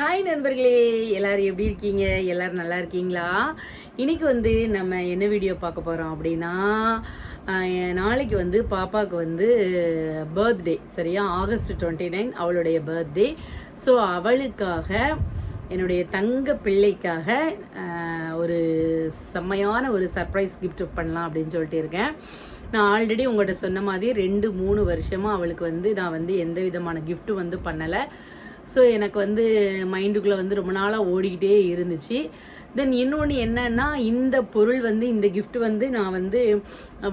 Hi நண்பர்களே, எல்லாரும் எப்படி இருக்கீங்க? எல்லாரும் நல்லா இருக்கீங்களா? இன்னைக்கு வந்து நம்ம என்ன வீடியோ பார்க்க போகிறோம் அப்படின்னா, நாளைக்கு வந்து பாப்பாவுக்கு வந்து பர்த்டே, சரியா? ஆகஸ்ட் 29 அவளுடைய பர்த்டே. ஸோ அவளுக்காக, என்னுடைய தங்க பிள்ளைக்காக ஒரு செம்மையான ஒரு சர்ப்ரைஸ் கிஃப்ட் பண்ணலாம் அப்படின்னு சொல்லிட்டு இருக்கேன். நான் ஆல்ரெடி உங்கள்கிட்ட சொன்ன மாதிரி 2-3 வருஷமாக அவளுக்கு வந்து நான் வந்து எந்த விதமான கிஃப்ட்டும் வந்து பண்ணலை. ஸோ எனக்கு வந்து மைண்டுக்குள்ளே வந்து ரொம்ப நாளாக ஓடிக்கிட்டே இருந்துச்சு. தென் இன்னொன்று என்னன்னா, இந்த பொருள் வந்து இந்த கிஃப்ட் வந்து நான் வந்து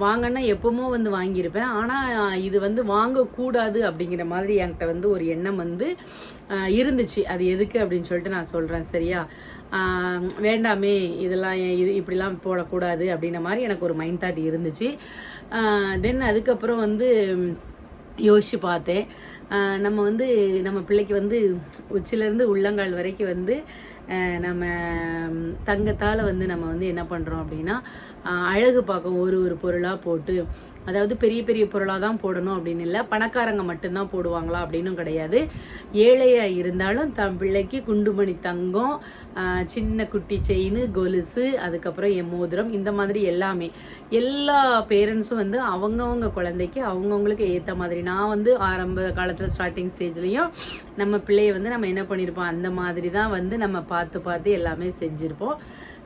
வாங்கினா எப்போமோ வந்து வாங்கியிருப்பேன். ஆனால் இது வந்து வாங்கக்கூடாது அப்படிங்கிற மாதிரி என்கிட்ட வந்து ஒரு எண்ணம் வந்து இருந்துச்சு. அது எதுக்கு அப்படின்னு சொல்லிட்டு நான் சொல்கிறேன், சரியா? வேண்டாமே, இதெல்லாம் இது இப்படிலாம் போடக்கூடாது அப்படின்ற மாதிரி எனக்கு ஒரு மைண்ட் தாட் இருந்துச்சு. தென் அதுக்கப்புறம் வந்து யோசிச்சு பார்த்தேன். நம்ம வந்து நம்ம பிள்ளைக்கு வந்து உச்சிலேருந்து உள்ளங்கால் வரைக்கும் வந்து நம்ம தங்கத்தால் வந்து நம்ம வந்து என்ன பண்ணுறோம் அப்படின்னா, அழகு பார்க்க ஒரு பொருளாக போட்டு, அதாவது பெரிய பெரிய பொருளாக தான் போடணும் அப்படின்னு இல்லை, பணக்காரங்க மட்டும்தான் போடுவாங்களா அப்படின்னும் கிடையாது. ஏழையாக இருந்தாலும் தன் பிள்ளைக்கு குண்டுமணி தங்கம், சின்ன குட்டி செயின், கொலுசு, அதுக்கப்புறம் என் மோதிரம், இந்த மாதிரி எல்லாமே எல்லா பேரண்ட்ஸும் வந்து அவங்கவுங்க குழந்தைக்கு அவங்கவுங்களுக்கு ஏற்ற மாதிரி, நான் வந்து ஆரம்ப காலத்தில் ஸ்டார்டிங் ஸ்டேஜ்லேயும் நம்ம பிள்ளையை வந்து நம்ம என்ன பண்ணியிருப்போம், அந்த மாதிரி தான் வந்து நம்ம பார்த்து எல்லாமே செஞ்சுருப்போம்.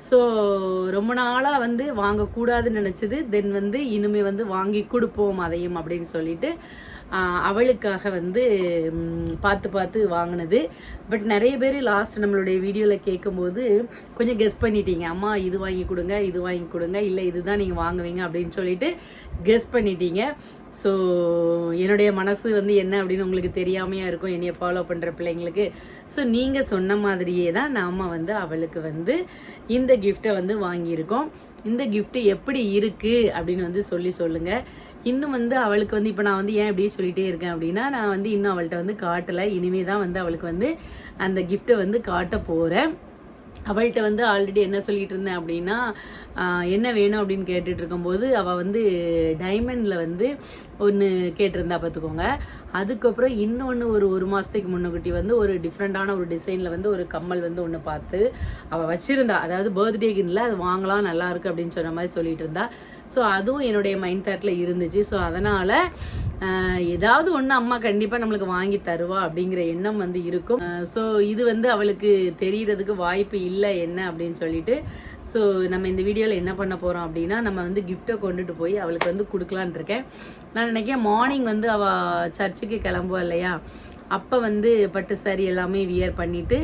ஸோ ரொம்ப நாளாக வந்து வாங்கக்கூடாதுன்னு நினச்சது, தென் வந்து இனிமேல் வந்து வாங்கி கொடுப்போம் அதையும் அப்படின்னு சொல்லிட்டு அவளுக்காக வந்து பார்த்து வாங்கினது. பட் நிறைய பேர் லாஸ்ட் நம்மளுடைய வீடியோவில் கேட்கும்போது கொஞ்சம் கெஸ் பண்ணிட்டீங்க, அம்மா இது வாங்கி கொடுங்க, இது வாங்கி கொடுங்க, இல்லை இதுதான் நீங்கள் வாங்குவீங்க அப்படின்னு சொல்லிட்டு கெஸ் பண்ணிட்டீங்க. ஸோ என்னுடைய மனசு வந்து என்ன அப்படின்னு உங்களுக்கு தெரியாமையாக இருக்கும், என்னையை ஃபாலோ பண்ணுற பிள்ளைங்களுக்கு. ஸோ நீங்கள் சொன்ன மாதிரியே தான் நாம் வந்து அவளுக்கு வந்து இந்த கிஃப்டை வந்து வாங்கியிருக்கோம். இந்த கிஃப்ட்டு எப்படி இருக்குது அப்படின்னு வந்து சொல்லுங்கள். இன்னும் வந்து அவளுக்கு வந்து இப்போ நான் வந்து ஏன் இப்படியே சொல்லிகிட்டே இருக்கேன் அப்படின்னா, நான் வந்து இன்னும் அவள்கிட்ட வந்து காட்டலை. இனிமே தான் வந்து அவளுக்கு வந்து அந்த கிஃப்ட்டை வந்து காட்ட போகிறேன். அவள்கிட்ட வந்து ஆல்ரெடி என்ன சொல்லிகிட்டு இருந்தேன் அப்படின்னா, என்ன வேணும் அப்படின்னு கேட்டுட்டு இருக்கும்போது அவள் வந்து டைமண்டில் வந்து ஒன்று கேட்டிருந்தா பார்த்துக்கோங்க. அதுக்கப்புறம் இன்னொன்று ஒரு மாதத்துக்கு முன்னகுட்டி வந்து ஒரு டிஃப்ரெண்ட்டான ஒரு டிசைனில் வந்து ஒரு கம்மல் வந்து ஒன்று பார்த்து அவள் வச்சுருந்தா. அதாவது பர்த்டேக்குன்னு அது வாங்கலாம், நல்லாயிருக்கு அப்படின்னு சொன்ன மாதிரி சொல்லிட்டு இருந்தா. ஸோ அதுவும் என்னுடைய மைண்ட் தாட்டில் இருந்துச்சு. ஸோ அதனால் ஏதாவது ஒன்று அம்மா கண்டிப்பாக நம்மளுக்கு வாங்கி தருவா அப்படிங்கிற எண்ணம் வந்து இருக்கும். ஸோ இது வந்து அவளுக்கு தெரிகிறதுக்கு வாய்ப்பு இல்லை என்ன அப்படின்னு சொல்லிட்டு, ஸோ நம்ம இந்த வீடியோவில் என்ன பண்ண போகிறோம் அப்படின்னா, நம்ம வந்து கிஃப்ட்டை கொண்டுட்டு போய் அவளுக்கு வந்து கொடுக்கலான் இருக்கேன். நான் நினைக்கிறேன் மார்னிங் வந்து அவள் சர்ச்சுக்கு கிளம்புவா இல்லையா, அப்போ வந்து பட்டு சாரி எல்லாமே வியர் பண்ணிவிட்டு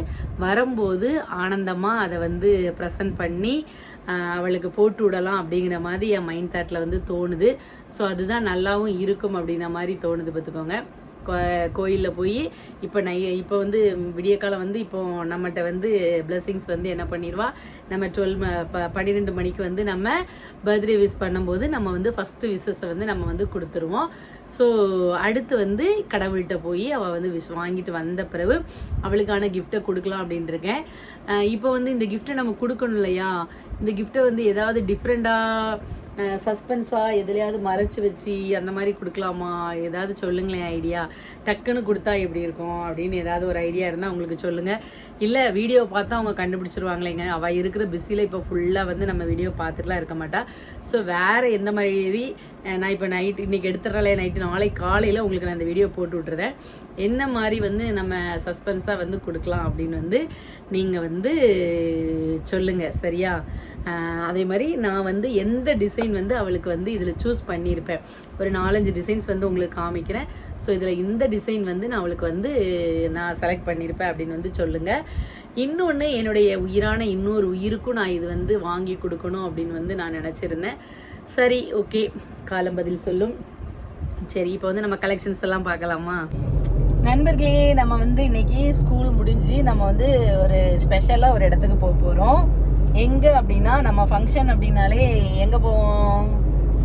வரும்போது ஆனந்தமாக அதை வந்து ப்ரெசன்ட் பண்ணி அவளுக்கு போட்டு விடலாம் அப்படிங்கிற மாதிரி என் மைண்ட் தாட்டில் வந்து தோணுது. ஸோ அதுதான் நல்லாவும் இருக்கும் அப்படின்ற மாதிரி தோணுது பார்த்துக்கோங்க. கோயிலில் போய் இப்போ வந்து விடிய காலம் வந்து இப்போ நம்மகிட்ட வந்து பிளெஸிங்ஸ் வந்து என்ன பண்ணிடுவா, நம்ம 12 மணிக்கு வந்து நம்ம பர்த்டே விஷ் பண்ணும்போது நம்ம வந்து ஃபஸ்ட்டு விஷஸை வந்து நம்ம வந்து கொடுத்துருவோம். ஸோ அடுத்து வந்து கடவுள்கிட்ட போய் அவள் வந்து வாங்கிட்டு வந்த பிறகு அவளுக்கான கிஃப்ட்டை கொடுக்கலாம் அப்படின்ட்டுருக்கேன். இப்போ வந்து இந்த கிஃப்ட்டை நம்ம கொடுக்கணும் இல்லையா, இந்த கிஃப்ட்டை வந்து ஏதாவது டிஃப்ரெண்ட்டாக சஸ்பென்ஸாக எதுலையாவது மறைச்சி வச்சு அந்த மாதிரி கொடுக்கலாமா, ஏதாவது சொல்லுங்களேன் ஐடியா. டக்குன்னு கொடுத்தா எப்படி இருக்கும் அப்படின்னு ஏதாவது ஒரு ஐடியா இருந்தால் உங்களுக்கு சொல்லுங்கள். இல்லை வீடியோ பார்த்தா அவங்க கண்டுபிடிச்சிருவாங்களேங்க, அவள் இருக்கிற பிஸியில் இப்போ ஃபுல்லாக வந்து நம்ம வீடியோ பார்த்துட்டுலாம் இருக்க மாட்டா. ஸோ வேறு எந்த மாதிரி நான் இப்போ இன்றைக்கி எடுத்துடுறாலே நைட்டு, நாளைக்கு காலையில் உங்களுக்கு நான் இந்த வீடியோ போட்டு விட்டுருதேன். என்ன மாதிரி வந்து நம்ம சஸ்பென்ஸாக வந்து கொடுக்கலாம் அப்படின்னு வந்து நீங்கள் வந்து சொல்லுங்கள், சரியா? அதே மாதிரி நான் வந்து எந்த டிசைன் வந்து அவளுக்கு வந்து இதில் சூஸ் பண்ணியிருப்பேன், ஒரு 4-5 டிசைன்ஸ் வந்து உங்களுக்கு காமிக்கிறேன். ஸோ இதில் இந்த டிசைன் வந்து நான் அவளுக்கு வந்து நான் செலக்ட் பண்ணியிருப்பேன் அப்படின்னு வந்து சொல்லுங்கள். இன்னொன்று, என்னுடைய உயிரான இன்னொரு உயிருக்கும் நான் இது வந்து வாங்கி கொடுக்கணும் அப்படின்னு வந்து நான் நினச்சிருந்தேன். சரி, ஓகே, காலம் பதில் சொல்லும். சரி, இப்போ வந்து நம்ம கலெக்ஷன்ஸ் எல்லாம் பார்க்கலாமா நண்பர்களே? நம்ம வந்து இன்னைக்கு ஸ்கூல் முடிஞ்சு நம்ம வந்து ஒரு ஸ்பெஷலாக ஒரு இடத்துக்கு போக போகிறோம். எங்கே அப்படின்னா, நம்ம ஃபங்க்ஷன் அப்படின்னாலே எங்கே போவோம்,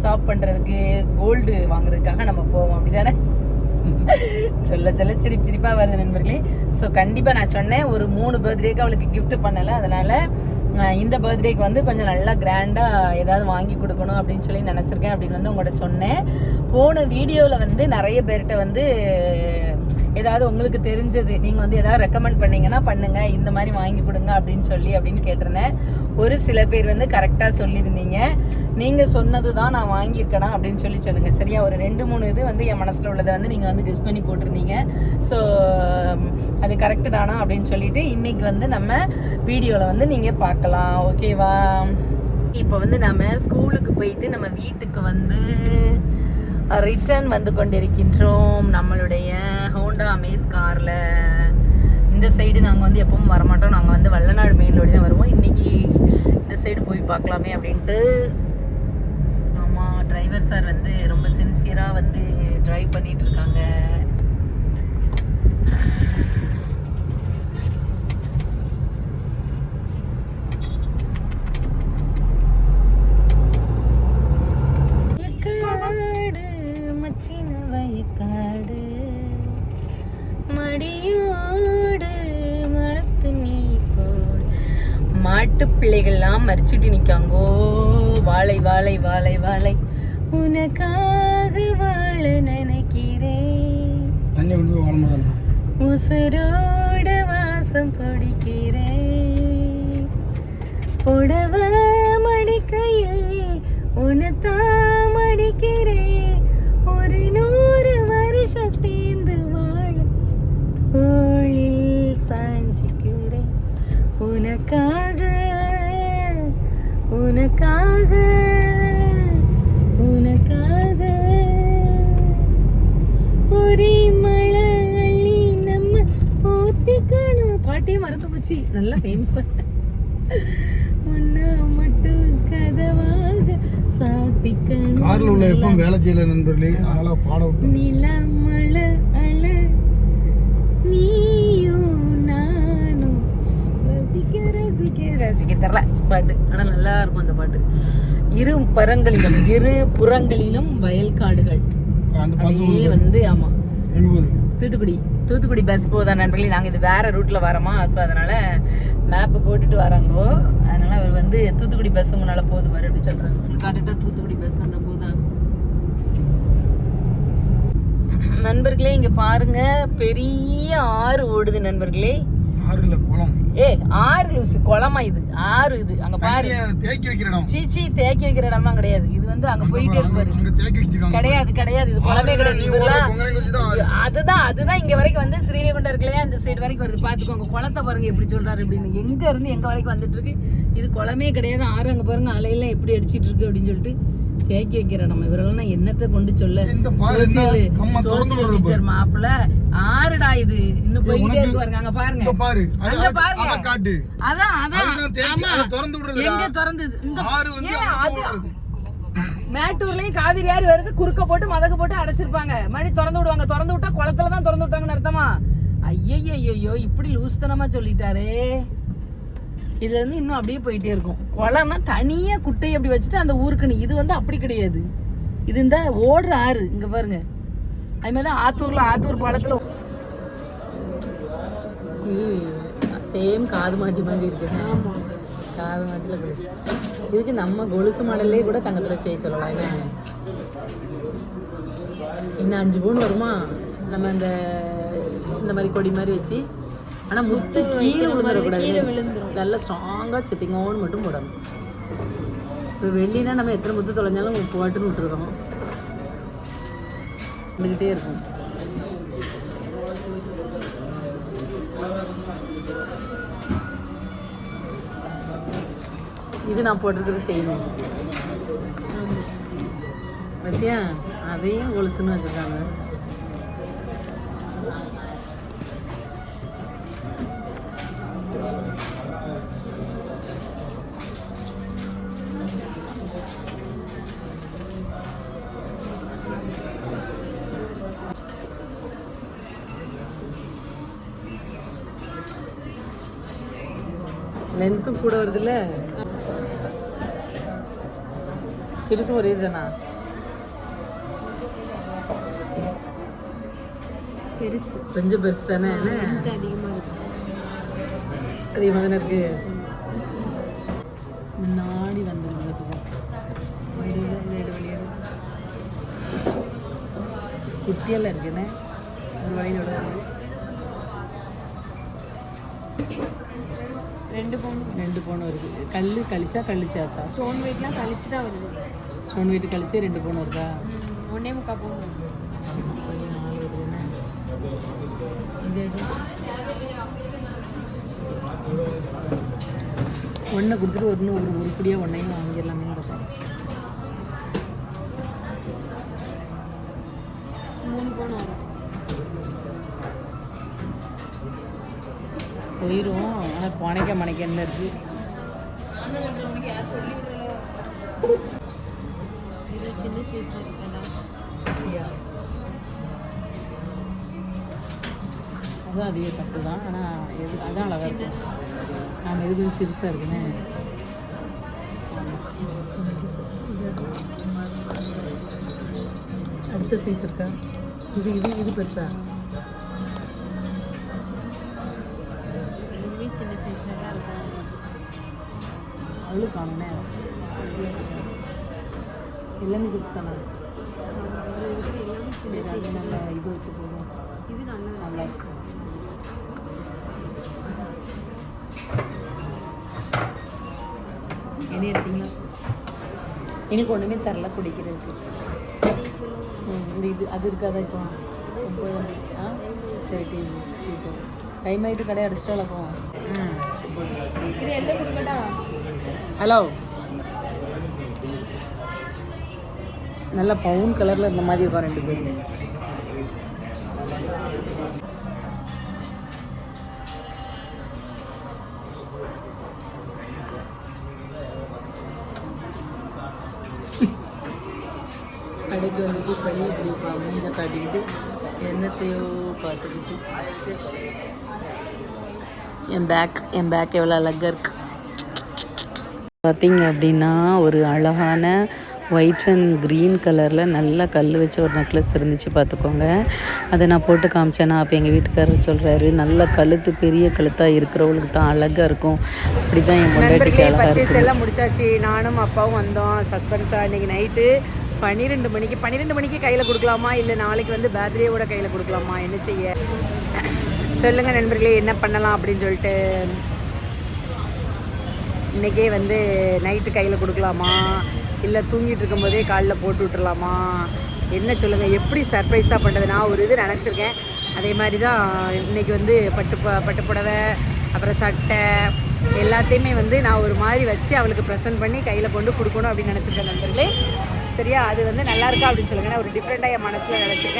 ஷாப் பண்ணுறதுக்கு, கோல்டு வாங்குறதுக்காக நம்ம போவோம், அப்படி தானே? சொல்ல சிரிப்பாக வருது நண்பர்களே. ஸோ கண்டிப்பாக நான் சொன்னேன், ஒரு 3 பர்த்டேக்கு அவளுக்கு கிஃப்ட் பண்ணலை, அதனால் இந்த பர்த்டேக்கு வந்து கொஞ்சம் நல்லா கிராண்டாக ஏதாவது வாங்கி கொடுக்கணும் அப்படின்னு சொல்லி நினச்சிருக்கேன் அப்படின்னு வந்து உங்கள்கிட்ட சொன்னேன். போன வீடியோவில் வந்து நிறைய பேர்கிட்ட வந்து ஏதாவது உங்களுக்கு தெரிஞ்சது நீங்கள் வந்து ஏதாவது ரெக்கமெண்ட் பண்ணீங்கன்னா பண்ணுங்கள், இந்த மாதிரி வாங்கி கொடுங்க அப்படின்னு கேட்டிருந்தேன். ஒரு சில பேர் வந்து கரெக்டாக சொல்லியிருந்தீங்க. நீங்கள் சொன்னது தான் நான் வாங்கியிருக்கேனா அப்படின்னு சொல்லுங்கள். சரியா, ஒரு 2-3 இது வந்து என் மனசில் உள்ளதை வந்து நீங்கள் வந்து கெஸ் பண்ணி போட்டிருந்தீங்க. ஸோ அது கரெக்டு தானா அப்படின்னு சொல்லிட்டு இன்றைக்கி வந்து நம்ம வீடியோவில் வந்து நீங்கள் பார்க்கலாம். ஓகேவா? இப்போ வந்து நம்ம ஸ்கூலுக்கு போயிட்டு நம்ம வீட்டுக்கு வந்து ரிட்டர்ன் வந்து கொண்டிருக்கின்றோம் நம்மளுடைய ஹோண்டா அமேஸ் காரில். இந்த சைடு நாங்கள் வந்து எப்பவும் வரமாட்டோம், நாங்கள் வந்து வல்லநாடு மெயின் ரோடு தான் வருவோம். இன்றைக்கி இந்த சைடு போய் பார்க்கலாமே அப்படின்ட்டு. ஆமாம், டிரைவர் சார் வந்து ரொம்ப சின்சியராக வந்து ட்ரைவ் பண்ணிகிட்டு இருக்காங்க. வயக்காடு மடியோடு மரத்து நீ போடு. மாட்டு பிள்ளைகள்லாம் மறிச்சுட்டு நிற்காங்கோ. வாழை வாழை வாழை வாழை உனக்காக வாழ நினைக்கிறேன், உசுரோட வாசம் பிடிக்கிறேன். புடவ மடிக்கையில் உனத்தான் மடிக்கிறேன், ஒரு 100 வருஷம் சேர்ந்து வாழ தோளில் சாஞ்சிக்கிறேன். உனக்காக உனக்காக உனக்காக ஒரே மழை அள்ளி நம்ம ஊத்திக்கணும். பாட்டே மறந்து போச்சு, நல்லா ஃபேமஸா. ஒன்னா மட்டும் கதவாக சாத்திக்கணும். கார்ல உள்ள எப்பவும் வேலை செய்யல நண்பர்களே, அதனால பாட விட்டு. நிலமழை அழ நீயும் நானும் ரசிக்க ரசிக்க ரசிக்க தெரியல பாட்டு, ஆனா நல்லா இருக்கும் அந்த பாட்டு. இரு புறங்களிலும் வயல்காடுகள். அந்த பஸ் வந்து ஆமா எங்க போகுது? தூத்துக்குடி பஸ் போதா நண்பர்களே. நாங்கள் இது வேற ரூட்ல வரோமா, ஸோ அதனால மேப்பு போட்டுட்டு வராங்கோ. அதனால அவர் வந்து தூத்துக்குடி பஸ் முன்னால போகுது வர அப்படி சொல்றாங்க. காட்டுட்டா தூத்துக்குடி பஸ் அந்த போதா. நண்பர்களே இங்க பாருங்க, பெரிய ஆறு ஓடுது நண்பர்களே. ஆறு இல்ல குளம். ஆறு லூசு, குளமா இது? ஆறு இது. அங்க பாரு, தேக்கி வைக்கிற இடம். சீச்சி, தேக்கி வைக்கிற இடம்லாம் கிடையாது. இது வந்து அங்க போயிட்டே இருப்பாரு. கிடையாது இது குளமே கிடையாது. அதுதான் இங்க வரைக்கும் வந்து ஸ்ரீவைகுண்டம் இருக்குல்லையா, இந்த சைடு வரைக்கும் வருது. பாத்துக்கோங்க குளத்தை பாருங்க எப்படி சொல்றாரு அப்படின்னு. எங்க இருந்து எங்க வரைக்கும் வந்துட்டு இருக்கு. இது குளமே கிடையாது, ஆறு. அங்க பாருங்க அலையெல்லாம் எப்படி அடிச்சிட்டு இருக்கு அப்படின்னு சொல்லிட்டு தேக்கி வைக்கிற நம்ம. இவரெல்லாம் என்னத்தை கொண்டு சொல்ல, சோசியல் டீச்சர் மாப்பிள்ள. ஆறுடா இது, இன்னும் போயிட்டே இருக்கு பாருங்க. அங்க பாருங்க, அங்க பாருங்க. அதான் எங்க திறந்தது மேட்டூர்லயும் காவிரி ஆறு வருது, குறுக்க போட்டு மதகு போட்டு அடைச்சிருப்பாங்க. மறுபடியும் திறந்து விடுவாங்க. திறந்து விட்டா குளத்துலதான் திறந்து விட்டாங்கன்னு அர்த்தமா? ஐயோ இப்படி லூஸ்தனமா சொல்லிட்டாரே. இதுல இருந்து இன்னும் அப்படியே போயிட்டே இருக்கும். குளம்னா தனியா குட்டையை அப்படி வச்சுட்டு அந்த ஊருக்குன்னு. இது வந்து அப்படி கிடையாது, இது இந்த ஓடுற ஆறு. இங்க பாருங்க, அது மாதிரி ஆத்தூர் பாலத்துல சேம் காது மாட்டி மாதிரி இருக்கு. காது மாட்டில கொலுசு. இதுக்கு நம்ம கொலுசு மாடல்லே கூட தங்கத்துல செய்ய சொல்லலாம். இன்னும் 5 பவுன் வருமா? நம்ம இந்த மாதிரி கொடி மாதிரி வச்சு, ஆனால் முத்து கீழே விழுந்துடக்கூடாது. நல்லா ஸ்ட்ராங்காக செத்திங்கோன்னு மட்டும் போடணும். இப்போ வெள்ளினா நம்ம எத்தனை முத்து தொலைஞ்சாலும் போட்டுன்னு விட்டுருக்கோம், வந்துக்கிட்டே இருக்கும். இது நான் போட்டிருக்கிறது செய்யணும் பத்தியா? அதையும் கொலுசுன்னு வச்சுருக்காங்க. லென்த்தும் கூட வருதுல்ல. சிறுசும் ஒரே தானா? பெருசு, கொஞ்சம் பெருசு தானே. அதிகமாக தானே இருக்கு. முன்னாடி வந்துருக்கும் குட்டியெல்லாம் இருக்குண்ணே. இது வளையலோட ரெண்டு பவுன் வருது. கழிச்சா கழிச்சாத்தா? ஸ்டோன் வெயிட்லாம் கழிச்சு தான் வருது. ஸ்டோன் வெயிட் கழிச்சு 2 பவுன் வருதா? 1.25 பவுன் வருது. ஒன்றை கொடுத்துட்டு ஒரு உருப்படியாக ஒன்றையும் வாங்கிடலாமே நடக்கும். 3 பவுன் வரும். போயிடும். ஆனால் மனைக்கன்னு இருக்குது. இது சின்ன சைஸ் இருக்குல்ல, அதுதான் அதிக தப்பு தான். ஆனால் அதான் அழகாக இருக்கும். நாம் எது கொஞ்சம் சிறுசாக இருக்குன்னு. அடுத்த சைஸ் இருக்கா? இது பெருசா? இதுவே சின்ன சைஸாக தான் இருக்கும். அவ்வளோ காணுண்ணே. எல்லாமே சிறுசு தானே. சின்ன சைஸ். நல்லா இது வச்சு போதும். இது நல்லா இருக்கு. என்ன எடுத்தீங்களா? எனக்கு ஒன்றுமே தரல குடிக்கிறதுக்கு. இது அது இருக்காதா இப்போ? சரி டீச்சர் டைம் ஆகிட்டு கடை அடிச்சுட்டு வளர்க்கும். இது எல்லாம் கொடுக்கட்டா? ஹலோ, நல்லா பவுன் கலரில் இந்த மாதிரி இருக்கும் 2 பேரும். கடைக்கு வந்துட்டு சரி இப்படி மூஞ்ச காட்டிக்கிட்டு என்னத்தையோ பார்த்துக்கிட்டு என் பேக் எவ்வளோ அழகாக இருக்குது பார்த்தீங்க அப்படின்னா. ஒரு அழகான ஒயிட் அண்ட் க்ரீன் கலரில் நல்லா கல் வச்ச ஒரு நெக்லஸ் இருந்துச்சு பார்த்துக்கோங்க. அதை நான் போட்டு காமிச்சேன்னா அப்போ எங்கள் வீட்டுக்காரர் சொல்கிறாரு, நல்ல கழுத்து பெரிய கழுத்தாக இருக்கிறவங்களுக்கு தான் அழகாக இருக்கும். அப்படி தான் என் பொண்டாட்டிக்கு அழகாக இருக்குது. எல்லாம் முடிச்சாச்சு. நானும் அப்பாவும் வந்தோம் சஸ்பென்ஸாக. இன்றைக்கி நைட்டு 12 மணிக்கு கையில் கொடுக்கலாமா இல்லை நாளைக்கு வந்து பர்த்டேவோட கையில் கொடுக்கலாமா, என்ன செய்ய சொல்லுங்கள் நண்பர்களே, என்ன பண்ணலாம் அப்படின்னு சொல்லிட்டு. இன்றைக்கே வந்து நைட்டு கையில் கொடுக்கலாமா இல்லை தூங்கிட்டு இருக்கும்போதே காலில் போட்டு விட்டுறலாமா, என்ன சொல்லுங்கள். எப்படி சர்ப்ரைஸாக பண்ணுறது? நான் ஒரு இது நினச்சிருக்கேன். அதே மாதிரி தான் இன்றைக்கி வந்து பட்டு புடவை அப்புறம் சட்டை எல்லாத்தையுமே வந்து நான் ஒரு மாதிரி வச்சு அவளுக்கு ப்ரெசென்ட் பண்ணி கையில் கொண்டு கொடுக்கணும் அப்படின்னு நினச்சிருக்கேன் நண்பர்களே. சரியா? அது வந்து நல்லா இருக்கா அப்படின்னு சொல்லுங்கள். நான் ஒரு டிஃப்ரெண்ட்டாக என் மனசில் நினச்சிருக்கேன்.